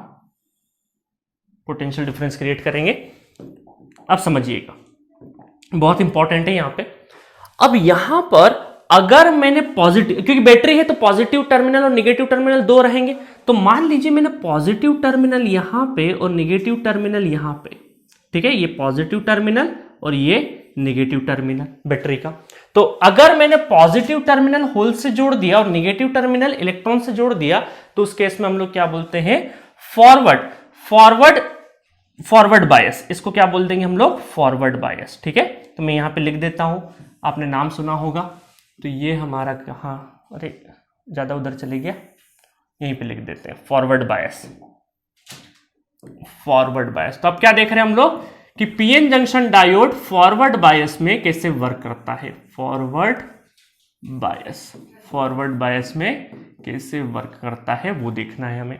पोटेंशियल डिफरेंस क्रिएट करेंगे। अब समझिएगा, बहुत इंपॉर्टेंट है यहां पे। अब यहां पर अगर मैंने पॉजिटिव, क्योंकि बैटरी है तो पॉजिटिव टर्मिनल और नेगेटिव टर्मिनल दो रहेंगे, तो मान लीजिए मैंने पॉजिटिव टर्मिनल यहां पे और नेगेटिव टर्मिनल यहां पे, ठीक है, ये पॉजिटिव टर्मिनल और ये नेगेटिव टर्मिनल बैटरी का। तो अगर मैंने पॉजिटिव टर्मिनल होल से जोड़ दिया और नेगेटिव टर्मिनल इलेक्ट्रॉन से जोड़ दिया, तो उस केस में हम लोग क्या बोलते हैं, फॉरवर्ड बायस। इसको क्या बोल देंगे हम लोग, फॉरवर्ड बायस, ठीक है। तो मैं यहां पे लिख देता हूं, आपने नाम सुना होगा, तो ये हमारा कहां, अरे ज्यादा उधर चले गया, यहीं पे लिख देते हैं फॉरवर्ड बायस। तो अब क्या देख रहे हैं हम लोग कि PN junction diode forward bias में कैसे वर्क करता है, फॉरवर्ड फॉरवर्ड बायस में कैसे वर्क करता है वो देखना है हमें,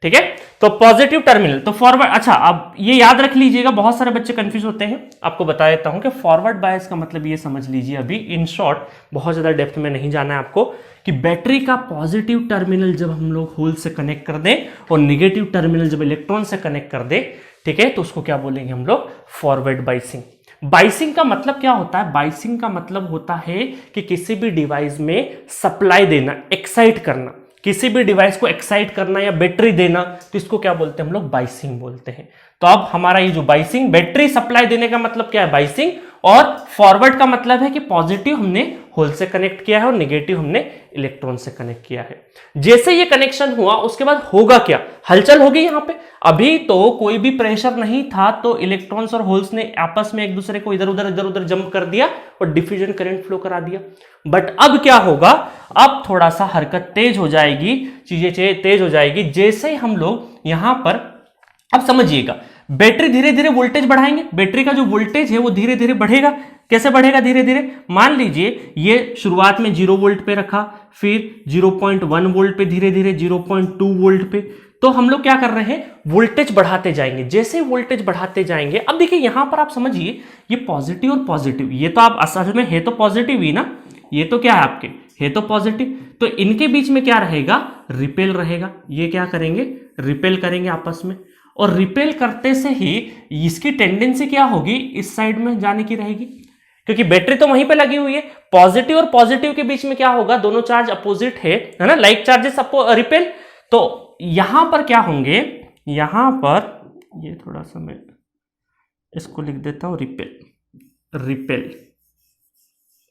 ठीक है। तो पॉजिटिव टर्मिनल, तो फॉरवर्ड, अच्छा अब ये याद रख लीजिएगा, बहुत सारे बच्चे कंफ्यूज होते हैं, आपको बता देता हूं कि फॉरवर्ड बायस का मतलब ये समझ लीजिए, अभी इन शॉर्ट, बहुत ज्यादा डेप्थ में नहीं जाना है आपको, कि बैटरी का पॉजिटिव टर्मिनल जब हम लोग होल से कनेक्ट कर दें और निगेटिव टर्मिनल जब इलेक्ट्रॉन से कनेक्ट कर दें, ठीक है, तो उसको क्या बोलेंगे हम लोग, फॉरवर्ड बाइसिंग। बाइसिंग का मतलब क्या होता है, बाइसिंग का मतलब होता है कि किसी भी डिवाइस में सप्लाई देना, एक्साइट करना, किसी भी डिवाइस को एक्साइट करना या बैटरी देना, तो इसको क्या बोलते हैं हम लोग, बाइसिंग बोलते हैं। तो अब हमारा ये जो बाइसिंग, बैटरी सप्लाई देने का मतलब क्या है, बाइसिंग, और फॉरवर्ड का मतलब है कि पॉजिटिव हमने होल से कनेक्ट किया है और नेगेटिव हमने इलेक्ट्रॉन से कनेक्ट किया है। जैसे ये कनेक्शन हुआ उसके बाद होगा क्या, हलचल होगी यहां पे। अभी तो कोई भी प्रेशर नहीं था, तो इलेक्ट्रॉन्स और होल्स ने आपस में एक दूसरे को इधर उधर जंप कर दिया और डिफ्यूजन करंट फ्लो करा दिया। बट अब क्या होगा, अब थोड़ा सा हरकत तेज हो जाएगी, चीजें तेज हो जाएगी। जैसे हम लोग यहां पर, अब समझिएगा, बैटरी धीरे धीरे वोल्टेज बढ़ाएंगे, बैटरी का जो वोल्टेज है वो धीरे धीरे बढ़ेगा। कैसे बढ़ेगा, धीरे धीरे, मान लीजिए ये शुरुआत में 0 वोल्ट पे रखा, फिर 0.1 वोल्ट पे, धीरे धीरे 0.2 वोल्ट पे, तो हम लोग क्या कर रहे हैं, वोल्टेज बढ़ाते जाएंगे। जैसे वोल्टेज बढ़ाते जाएंगे, अब देखिए यहां पर आप समझिए, ये पॉजिटिव और पॉजिटिव, ये तो आप असल में है तो पॉजिटिव ही ना, ये तो क्या है आपके, है तो पॉजिटिव, तो इनके बीच में क्या रहेगा, रिपेल रहेगा। ये क्या करेंगे, रिपेल करेंगे आपस में, और रिपेल करते से ही इसकी टेंडेंसी क्या होगी, इस साइड में जाने की रहेगी, क्योंकि बैटरी तो वहीं पे लगी हुई है। पॉजिटिव और पॉजिटिव के बीच में क्या होगा, दोनों चार्ज अपोजिट है ना, लाइक चार्जेस रिपेल। तो यहां पर क्या होंगे, यहां पर ये थोड़ा सा मैं इसको लिख देता हूं, रिपेल, रिपेल,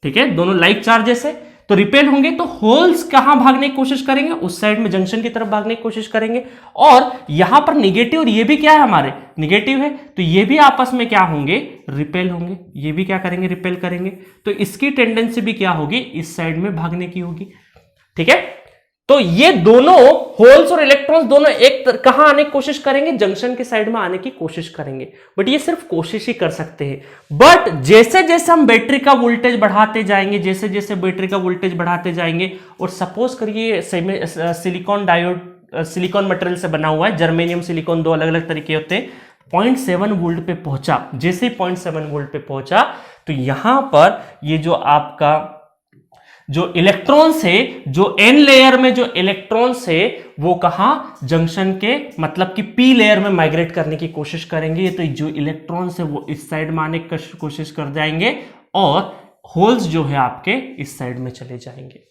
ठीक है, दोनों लाइक चार्जेस है तो रिपेल होंगे। तो होल्स कहां भागने की कोशिश करेंगे, उस साइड में जंक्शन की तरफ भागने की कोशिश करेंगे। और यहां पर निगेटिव, और ये भी क्या है हमारे, निगेटिव है, तो ये भी आपस में क्या होंगे, रिपेल होंगे। ये भी क्या करेंगे, रिपेल करेंगे। तो इसकी टेंडेंसी भी क्या होगी, इस साइड में भागने की होगी, ठीक है। तो ये दोनों होल्स और इलेक्ट्रॉन्स दोनों एक कहां आने की कोशिश करेंगे, जंक्शन के साइड में आने की कोशिश करेंगे। बट ये सिर्फ कोशिश ही कर सकते हैं। बट जैसे जैसे हम बैटरी का वोल्टेज बढ़ाते जाएंगे, जैसे जैसे बैटरी का वोल्टेज बढ़ाते जाएंगे, और सपोज करिए सिलिकॉन डायोड, सिलिकॉन मटेरियल से बना हुआ है, जर्मेनियम सिलिकॉन, दो अलग अलग तरीके होते हैं, 0.7 वोल्ट पे पहुंचा। जैसे 0.7 वोल्ट पे पहुंचा, तो यहां पर ये जो आपका जो इलेक्ट्रॉन्स है, जो एन लेयर में जो इलेक्ट्रॉन्स है, वो कहां, जंक्शन के, मतलब कि पी लेयर में माइग्रेट करने की कोशिश करेंगे। तो जो इलेक्ट्रॉन्स है वो इस साइड में आने की कोशिश कर जाएंगे, और होल्स जो है आपके इस साइड में चले जाएंगे।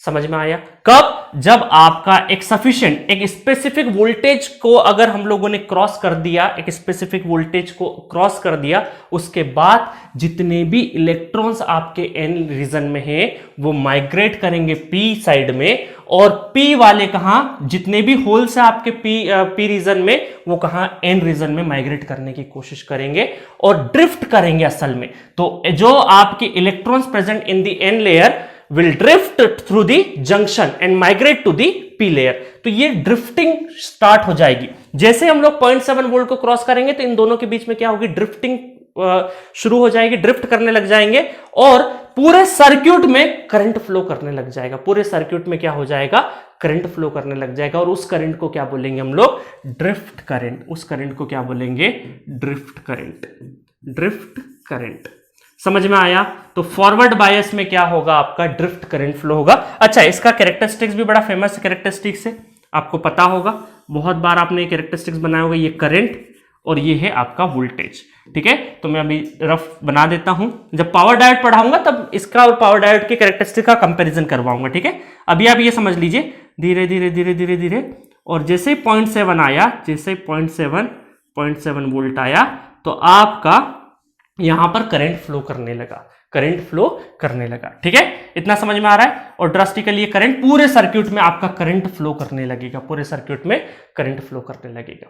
समझ में आया, कब, जब आपका एक सफिशिएंट, एक स्पेसिफिक वोल्टेज को अगर हम लोगों ने क्रॉस कर दिया, एक स्पेसिफिक वोल्टेज को क्रॉस कर दिया, उसके बाद जितने भी इलेक्ट्रॉन्स आपके एन रीजन में हैं वो माइग्रेट करेंगे पी साइड में, और पी वाले कहां, जितने भी होल्स है आपके पी रीजन में, वो कहां, एन रीजन में माइग्रेट करने की कोशिश करेंगे और ड्रिफ्ट करेंगे असल में। तो जो आपके electrons present in the N layer will drift through the junction and migrate to the p layer। तो ये ड्रिफ्टिंग स्टार्ट हो जाएगी। जैसे हम लोग 0.7 वोल्ट को क्रॉस करेंगे, तो इन दोनों के बीच में क्या होगी, ड्रिफ्टिंग शुरू हो जाएगी, ड्रिफ्ट करने लग जाएंगे, और पूरे सर्किट में करंट फ्लो करने लग जाएगा। पूरे सर्किट में क्या हो जाएगा, करंट फ्लो करने लग जाएगा, और उस करंट को क्या बोलेंगे हम लोग, ड्रिफ्ट करंट। उस करंट को क्या बोलेंगे, ड्रिफ्ट करंट, ड्रिफ्ट करंट। समझ में आया। तो फॉरवर्ड बायस में क्या होगा, आपका ड्रिफ्ट करंट फ्लो होगा। अच्छा, इसका कैरेक्टरिस्टिक्स भी बड़ा फेमस कैरेक्टरिस्टिक्स है, आपको पता होगा, बहुत बार आपने कैरेक्टरिस्टिक्स बनाया होगा। ये करंट और ये है आपका वोल्टेज, ठीक है। तो मैं अभी रफ बना देता हूं, जब पावर डायोड पढ़ाऊंगा तब इसका और पावर डायोड के कैरेक्टरिस्टिक का कंपैरिजन करवाऊंगा, ठीक है। अभी आप ये समझ लीजिए, धीरे धीरे धीरे धीरे धीरे, और जैसे 0.7 आया, जैसे 0.7 वोल्ट आया, तो आपका यहां पर करंट फ्लो करने लगा, करंट फ्लो करने लगा, ठीक है। इतना समझ में आ रहा है। और ड्रास्टिकली ये करंट पूरे सर्किट में आपका करंट फ्लो करने लगेगा, पूरे सर्किट में करंट फ्लो करने लगेगा,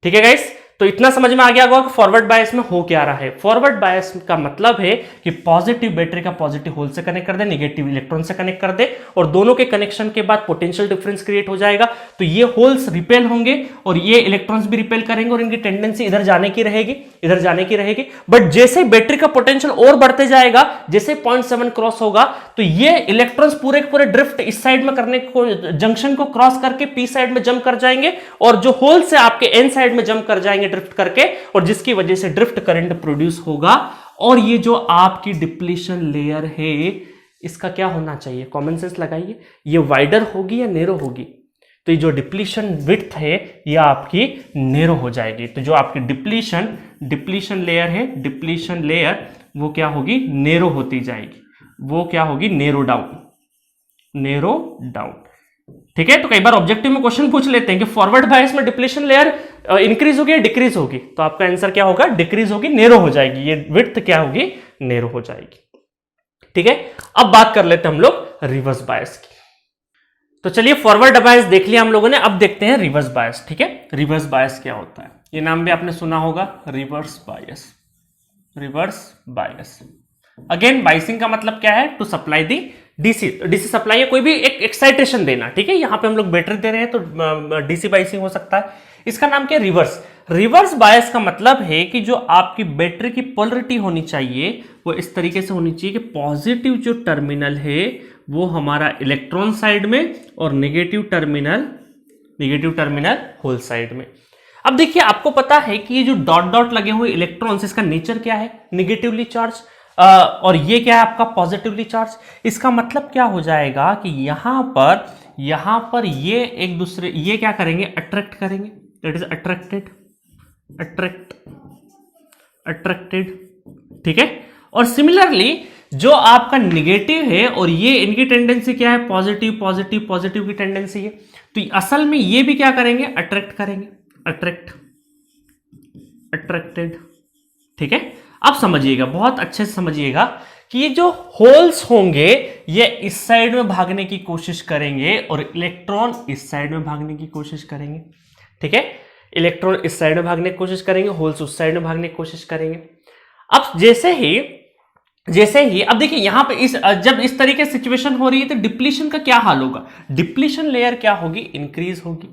ठीक है गाइस। तो इतना समझ में आ गया होगा कि फॉरवर्ड बायस में हो क्या रहा है। फॉरवर्ड बायस का मतलब है कि पॉजिटिव बैटरी का पॉजिटिव होल से कनेक्ट कर दे, नेगेटिव इलेक्ट्रॉन से कनेक्ट कर दे, और दोनों के कनेक्शन के बाद पोटेंशियल डिफरेंस क्रिएट हो जाएगा। तो ये होल्स रिपेल होंगे और ये इलेक्ट्रॉन्स भी रिपेल करेंगे और इनकी टेंडेंसी इधर जाने की रहेगी, इधर जाने की रहेगी। बट जैसे बैटरी का पोटेंशियल और बढ़ते जाएगा, जैसे 0.7 क्रॉस होगा, तो ये इलेक्ट्रॉन्स पूरे के पूरे ड्रिफ्ट इस साइड में करने को, जंक्शन को क्रॉस करके पी साइड में जंप कर जाएंगे, और जो होल से आपके एन साइड में जंप कर जाएंगे ड्रिफ्ट करके, और जिसकी वजह से ड्रिफ्ट करंट प्रोड्यूस होगा। और ये जो आपकी डिप्लीशन लेयर है, इसका क्या होना चाहिए, कॉमन सेंस लगाइए, ये वाइडर होगी या नैरो होगी? तो ये जो डिप्लीशन विड्थ है ये आपकी नैरो हो जाएगी। तो जो आपकी डिप्लीशन लेयर है, डिप्लीशन लेयर वो क्या होगी, नैरो होती जाएगी, वो क्या होगी, नैरो डाउन। ठीक है, तो कई बार ऑब्जेक्टिव में क्वेश्चन पूछ लेते हैं कि फॉरवर्ड बायस में डिप्लीशन लेयर इंक्रीज होगी या डिक्रीज होगी, तो आपका आंसर क्या होगा, डिक्रीज होगी, नैरो हो जाएगी, ये विड्थ क्या होगी, नैरो हो जाएगी। ठीक है, अब बात कर लेते हैं हम लोग रिवर्स बायस की। तो चलिए फॉरवर्ड बायस देख लिया हम लोगों ने, अब देखते हैं रिवर्स बायस। ठीक है, रिवर्स बायस क्या होता है, ये नाम भी आपने सुना होगा, रिवर्स बायस। अगेन बायसिंग का मतलब क्या है, टू सप्लाई दी डीसी सप्लाई है, कोई भी एक एक्साइटेशन देना। ठीक है, यहां पे हम लोग बैटरी दे रहे हैं तो डीसी बायसिंग हो सकता है। इसका नाम क्या है, रिवर्स बायस का मतलब है कि जो आपकी बैटरी की पोलरिटी होनी चाहिए वो इस तरीके से होनी चाहिए कि पॉजिटिव जो टर्मिनल है वो हमारा इलेक्ट्रॉन साइड में और नेगेटिव टर्मिनल होल साइड में। अब देखिए, आपको पता है कि ये जो डॉट डॉट लगे हुए इलेक्ट्रॉन्स, इसका नेचर क्या है, नेगेटिवली चार्ज, और ये क्या है आपका पॉजिटिवली चार्ज। इसका मतलब क्या हो जाएगा कि यहां पर ये एक दूसरे, ये क्या करेंगे, अट्रैक्ट करेंगे, दैट इज अट्रैक्टेड। ठीक है, और सिमिलरली जो आपका निगेटिव है और ये, इनकी टेंडेंसी क्या है, पॉजिटिव की टेंडेंसी है, तो असल में ये भी क्या करेंगे, अट्रैक्ट करेंगे, अट्रैक्टेड। ठीक है, अब समझिएगा, बहुत अच्छे से समझिएगा कि ये जो होल्स होंगे ये इस साइड में भागने की कोशिश करेंगे और इलेक्ट्रॉन इस साइड में भागने की कोशिश करेंगे। ठीक है, इलेक्ट्रॉन इस साइड में भागने की कोशिश करेंगे, होल्स उस साइड में भागने की कोशिश करेंगे। अब जैसे ही अब देखिए यहां पे जब इस तरीके से सिचुएशन हो रही है तो डिप्लीशन का क्या हाल होगा, डिप्लीशन लेयर क्या होगी, इंक्रीज होगी,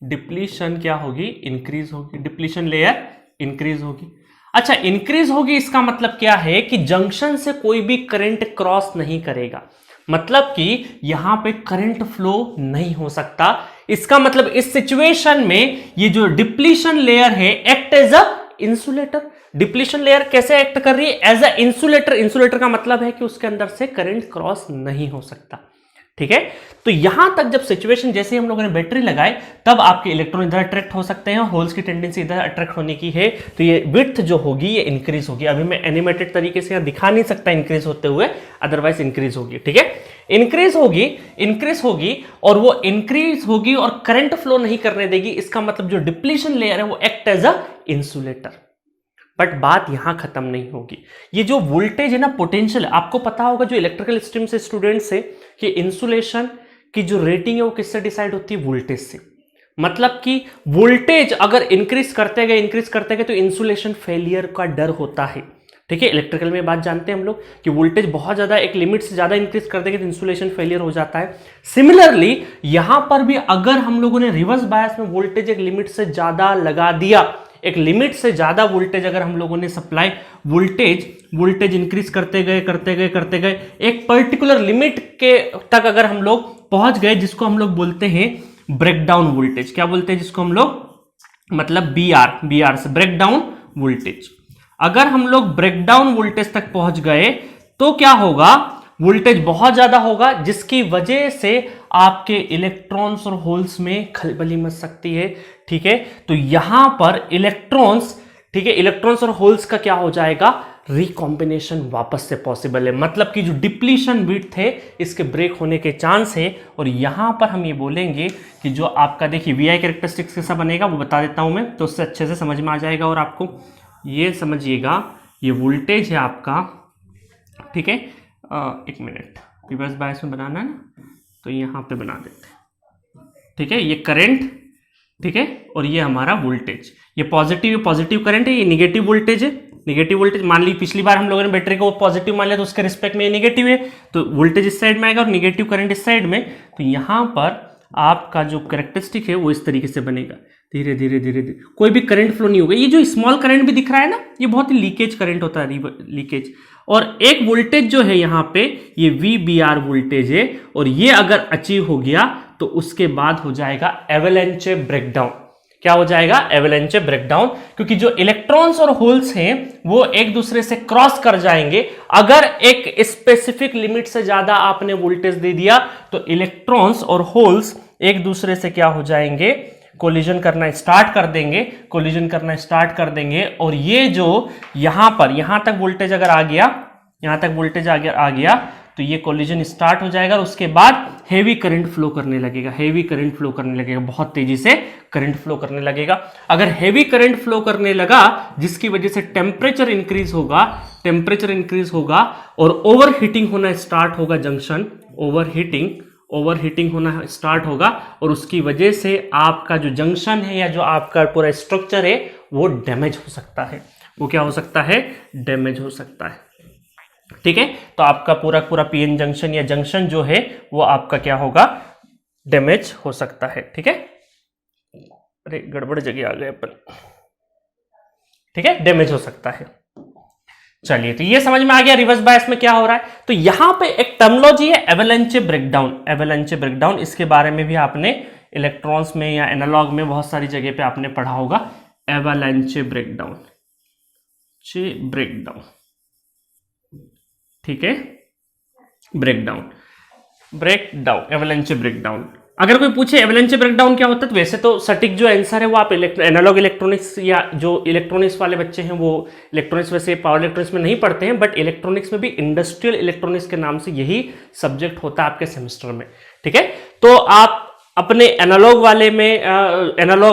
डिप्लीशन क्या होगी, इंक्रीज होगी, डिप्लीशन लेयर इंक्रीज होगी। अच्छा, इंक्रीज होगी इसका मतलब क्या है कि जंक्शन से कोई भी करंट क्रॉस नहीं करेगा, मतलब कि यहां पे करंट फ्लो नहीं हो सकता। इसका मतलब इस सिचुएशन में ये जो डिप्लीशन लेयर है act as a insulator. Depletion layer कैसे एक्ट कर रही है, एज अ इंसुलेटर। इंसुलेटर का मतलब है कि उसके अंदर से करंट क्रॉस नहीं हो सकता। ठीक है, तो यहां तक जब सिचुएशन, जैसे हम लोगों ने बैटरी लगाए, तब आपके इलेक्ट्रॉन इधर अट्रैक्ट हो सकते हैं, होल्स की टेंडेंसी इधर अट्रैक्ट होने की है, तो ये विड्थ जो होगी ये इंक्रीज होगी। अभी मैं एनिमेटेड तरीके से यहां दिखा नहीं सकता इंक्रीज होते हुए, अदरवाइज इंक्रीज होगी। ठीक है, इंक्रीज होगी और वो इंक्रीज होगी और करंट फ्लो नहीं करने देगी। इसका मतलब जो डिप्लीशन लेयर है वो act as a insulator. But बात यहां खत्म नहीं होगी, ये जो वोल्टेज है ना, पोटेंशियल, आपको पता होगा जो इलेक्ट्रिकल स्ट्रीम से स्टूडेंट्स है कि इंसुलेशन की जो रेटिंग है वो किससे डिसाइड होती है, वोल्टेज से। मतलब कि वोल्टेज अगर इंक्रीज करते गए तो इंसुलेशन फेलियर का डर होता है। ठीक है, इलेक्ट्रिकल में बात जानते हैं हम लोग कि वोल्टेज बहुत ज्यादा, एक लिमिट से ज्यादा इंक्रीज कर देंगे तो इंसुलेशन फेलियर हो जाता है। सिमिलरली यहां पर भी अगर हम लोगों ने रिवर्स बायस में वोल्टेज एक लिमिट से ज्यादा लगा दिया, एक लिमिट से ज्यादा वोल्टेज अगर हम लोगों ने सप्लाई, वोल्टेज इंक्रीज करते गए एक पर्टिकुलर लिमिट के तक अगर हम लोग पहुंच गए, जिसको हम लोग बोलते हैं ब्रेकडाउन वोल्टेज। क्या बोलते हैं जिसको हम लोग, मतलब बीआर से ब्रेकडाउन वोल्टेज। अगर हम लोग ब्रेकडाउन वोल्टेज तक पहुंच गए तो क्या होगा, वोल्टेज बहुत ज्यादा होगा, जिसकी वजह से आपके इलेक्ट्रॉन्स और होल्स में खलबली मच सकती है। ठीक है, तो यहां पर इलेक्ट्रॉन्स, ठीक है, इलेक्ट्रॉन्स और होल्स का क्या हो जाएगा, रिकॉम्बिनेशन वापस से पॉसिबल है। मतलब कि जो डिप्लीशन विड्थ है इसके ब्रेक होने के चांस है। और यहां पर हम ये बोलेंगे कि जो आपका, देखिए वीआई कैरेक्टरिस्टिक्स कैसा बनेगा वो बता देता हूं मैं, तो उससे अच्छे से समझ में आ जाएगा। और आपको ये समझिएगा, ये वोल्टेज है आपका, ठीक है, एक मिनट, रिवर्स बायस में बनाना है ना, तो यहां पे बना देते हैं। ठीक है, ये करंट, ठीक है, और ये हमारा वोल्टेज, ये पॉजिटिव करंट है, ये निगेटिव वोल्टेज है। निगेटिव वोल्टेज मान ली पिछली बार हम लोगों ने बैटरी को पॉजिटिव मान लिया, तो उसके रिस्पेक्ट में ये निगेटिव है, तो वोल्टेज इस साइड में आएगा और निगेटिव करंट इस साइड में। तो यहां पर आपका जो कैरेक्टरिस्टिक है वो इस तरीके से बनेगा, धीरे धीरे धीरे धीरे, कोई भी करंट फ्लो नहीं होगा। ये जो स्मॉल करंट भी दिख रहा है ना, ये बहुत ही लीकेज करंट होता है, लीकेज। और एक वोल्टेज जो है यहाँ पे, ये VBR वोल्टेज है, और ये अगर अचीव हो गया तो उसके बाद हो जाएगा एवलांच ब्रेकडाउन। क्या हो जाएगा? एवलांच ब्रेकडाउन, क्योंकि जो इलेक्ट्रॉन्स और होल्स हैं वो एक दूसरे से क्रॉस कर जाएंगे। अगर एक स्पेसिफिक लिमिट से ज्यादा आपने वोल्टेज दे दिया तो इलेक्ट्रॉन्स और होल्स एक दूसरे से क्या हो जाएंगे? कोलिजन करना स्टार्ट कर देंगे, और ये जो यहां पर यहां तक वोल्टेज अगर आ गया, तो ये कोलिजन स्टार्ट हो जाएगा, और उसके बाद हेवी करंट फ्लो करने लगेगा, बहुत तेजी से करंट फ्लो करने लगेगा। अगर हेवी करंट फ्लो करने लगा, जिसकी वजह से टेम्परेचर इंक्रीज होगा और ओवरहीटिंग होना स्टार्ट होगा, जंक्शन ओवरहीटिंग होना स्टार्ट होगा, और उसकी वजह से आपका जो जंक्शन है या जो आपका पूरा स्ट्रक्चर है वो डैमेज हो सकता है। वो क्या हो सकता है? डैमेज हो सकता है। ठीक है, तो आपका पूरा पीएन जंक्शन या जंक्शन जो है वो आपका क्या होगा? डैमेज हो सकता है। ठीक है, अरे गड़बड़ जगह आ गए अपन। ठीक है, डैमेज हो सकता है। चलिए, तो ये समझ में आ गया रिवर्स बायस में क्या हो रहा है। तो यहां पे एक टर्मिनोलॉजी है एवलांच ब्रेकडाउन। इसके बारे में भी आपने इलेक्ट्रॉन्स में या एनालॉग में बहुत सारी जगह पे आपने पढ़ा होगा, एवलांच ब्रेकडाउन। ठीक है, एवलांच ब्रेकडाउन। अगर कोई पूछे एवलांच ब्रेकडाउन क्या होता है, तो वैसे तो सटीक जो आंसर है वो आप एनालॉग इलेक्ट्रॉनिक्स या जो इलेक्ट्रॉनिक्स वाले बच्चे हैं वो इलेक्ट्रॉनिक्स वैसे पावर इलेक्ट्रॉनिक्स में नहीं पढ़ते हैं, बट इलेक्ट्रॉनिक्स में भी इंडस्ट्रियल इलेक्ट्रॉनिक्स के नाम से यही सब्जेक्ट होता है आपके सेमेस्टर में। ठीक है, तो आप अपने एनालॉग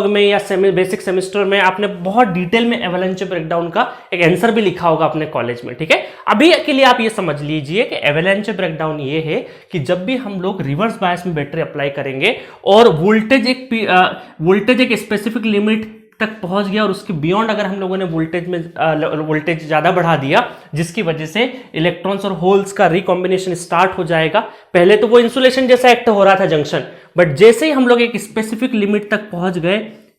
में या बेसिक सेमेस्टर में आपने बहुत डिटेल में एवलांच ब्रेकडाउन का एक आंसर भी लिखा होगा अपने कॉलेज में। ठीक है, अभी के लिए आप ये समझ लीजिए कि एवलांच ब्रेकडाउन ये है कि जब भी हम लोग रिवर्स बायस में बैटरी अप्लाई करेंगे और वोल्टेज एक स्पेसिफिक लिमिट तक पहुंच गया, और उसके बियॉन्ड अगर हम लोगों ने वोल्टेज ज्यादा बढ़ा दिया, जिसकी वजह से इलेक्ट्रॉन्स और होल्स का रिकॉम्बिनेशन स्टार्ट हो जाएगा। पहले तो वो इंसुलेशन जैसा एक्ट हो रहा था जंक्शन, बट जैसे ही हम लोग एक स्पेसिफिक लिमिट तक पहुंच गए,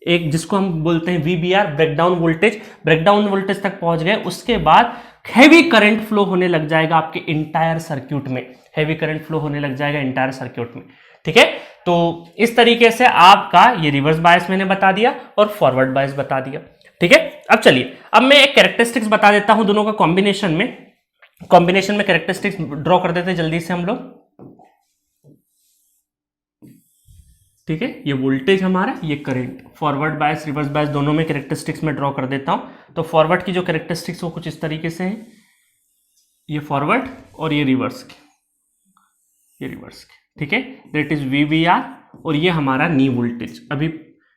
एक जिसको हम बोलते हैं VBR ब्रेकडाउन वोल्टेज तक पहुंच गए, उसके बाद हेवी करंट फ्लो होने लग जाएगा आपके इंटायर सर्क्यूट में, ठीक है, तो इस तरीके से आपका ये रिवर्स बायस मैंने बता दिया और फॉरवर्ड बायस बता दिया। ठीक है, अब चलिए, अब मैं एक कैरेक्टरिस्टिक्स बता देता हूं दोनों का कॉम्बिनेशन में कैरेक्टरिस्टिक्स ड्रॉ कर देते हैं जल्दी से हम लोग। ठीक है, ये वोल्टेज हमारा, ये current, forward bias reverse bias दोनों में कैरेक्टरिस्टिक्स में ड्रॉ कर देता हूं। तो फॉरवर्ड की जो कैरेक्टरिस्टिक्स वो कुछ इस तरीके से है, ये फॉरवर्ड और ये रिवर्स की, ठीक है, दैट इज VBR, और ये हमारा नी वोल्टेज। अभी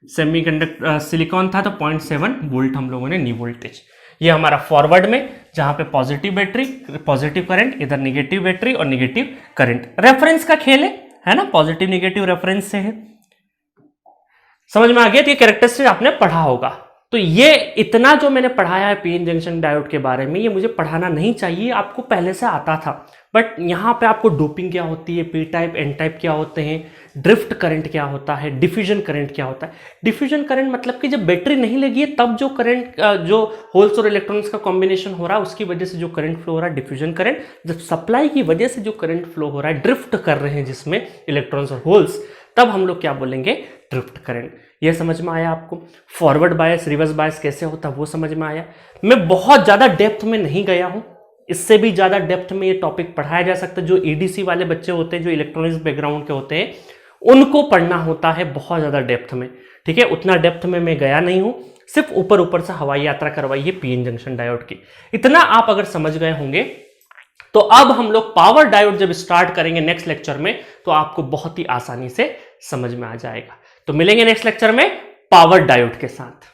सेमीकंडक्टर सिलिकॉन था तो 0.7 वोल्ट हम लोगों ने नी वोल्टेज। ये हमारा फॉरवर्ड में, जहां पे पॉजिटिव बैटरी, पॉजिटिव करंट, इधर निगेटिव बैटरी और निगेटिव करंट। रेफरेंस का खेल है ना, पॉजिटिव निगेटिव रेफरेंस से है। समझ में आ गया? तो ये कैरेक्टरिस्टिक आपने पढ़ा होगा। तो ये इतना जो मैंने पढ़ाया है पीएन जंक्शन डायोड के बारे में, ये मुझे पढ़ाना नहीं चाहिए, आपको पहले से आता था, बट यहाँ पे आपको डोपिंग क्या होती है, पी टाइप एन टाइप क्या होते हैं, ड्रिफ्ट करंट क्या होता है, डिफ्यूजन करंट क्या होता है। डिफ्यूजन करंट मतलब कि जब बैटरी नहीं लगी है तब जो करंट, जो होल्स और इलेक्ट्रॉन्स का कॉम्बिनेशन हो रहा है उसकी वजह से जो करंट फ्लो हो रहा है, डिफ्यूजन करंट। जब सप्लाई की वजह से जो करंट फ्लो हो रहा है, ड्रिफ्ट कर रहे हैं जिसमें इलेक्ट्रॉन्स और होल्स, तब हम लोग क्या बोलेंगे? Drift current. ये समझ में आया आपको? फॉरवर्ड बायस रिवर्स बायस कैसे होता है वो समझ में आया। मैं बहुत ज्यादा डेप्थ में नहीं गया हूं, इससे भी ज्यादा डेप्थ में ये टॉपिक पढ़ाया जा सकता है। जो EDC वाले बच्चे होते हैं, जो इलेक्ट्रॉनिक्स बैकग्राउंड के होते हैं, उनको पढ़ना होता है बहुत ज्यादा डेप्थ में। ठीक है, उतना डेप्थ में मैं गया नहीं हूं, सिर्फ ऊपर से हवाई यात्रा करवाई है पीएन जंक्शन डायोड की। इतना आप अगर समझ गए होंगे तो अब हम लोग पावर डायोड जब स्टार्ट करेंगे नेक्स्ट लेक्चर में, तो आपको बहुत ही आसानी से समझ में आ जाएगा। तो मिलेंगे नेक्स्ट लेक्चर में पावर डायोड के साथ।